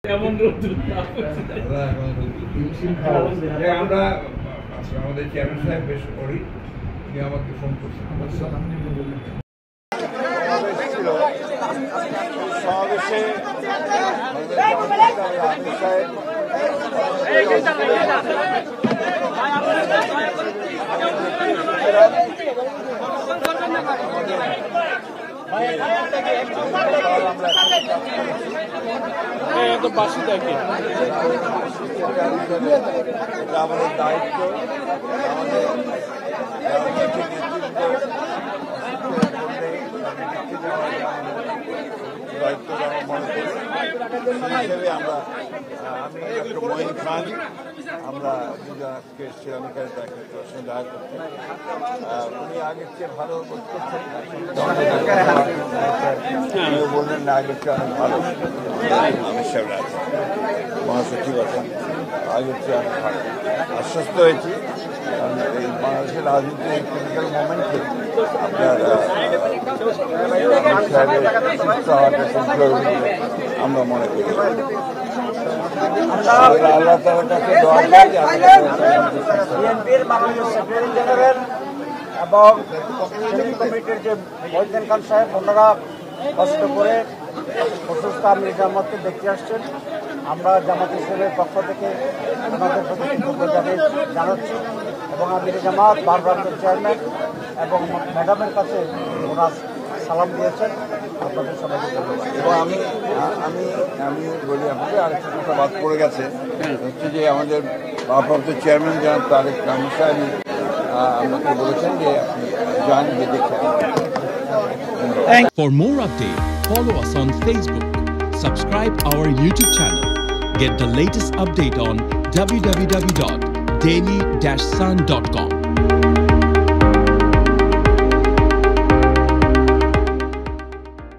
আমরা আমাদের চেয়ারম্যান সাহেব বেশ করি, উনি আমাকে ফোন করছেন। আমাদের দায়িত্ব, আমাদের দায়িত্ব মনে করি হিসেবে আমরা, আমি ডক্টর মঈন খান, আমরা দুজনকে এসেছিলাম এখানে তাকে সঙ্গে দেখা করতে। উনি আগের চেয়ে ভালো করতেছেন, বললেন না আগের চেয়ে অনেক ভালো। অমিত সাহেব আছে, মহাসচিব আছেন, আগের চেয়ে অনেক ভালো। আশ্বস্ত হয়েছি, কারণ এই বাংলাদেশের রাজনীতির এই ক্রিটিক্যাল মোমেন্টে আপনার আমরা মনে করি। আল্লাহ তাআলার কাছে দোয়া বিএনপির বাংলাদেশ সেক্রেটারি জেনারেল এবং কমিটির যে মহিউদ্দিন খান সাহেব, ওনারা কষ্ট করে অসুস্থ আমির জামাতকে দেখতে আসছেন। আমরা জামাত ইসলামের পক্ষ থেকে ওনাদের প্রতি কৃতজ্ঞতা জানাচ্ছি এবং আমির জামাত ভারপ্রাপ্ত চেয়ারম্যান এবং ম্যাডামের কাছে ওনার সালাম দিয়েছেন। আপনাদের সবাইকে ধন্যবাদ। এবং আমি বলি আপনাদের আরেকটা কথা বাদ পড়ে গেছে, হচ্ছে যে আমাদের ভারপ্রাপ্ত চেয়ারম্যান জনাব তারেক রহমান সাহেব আমাকে বলেছেন যে আপনি যান গিয়ে দেখে। For more updates, follow us on Facebook, subscribe our YouTube channel, get the latest update on www.daily-sun.com.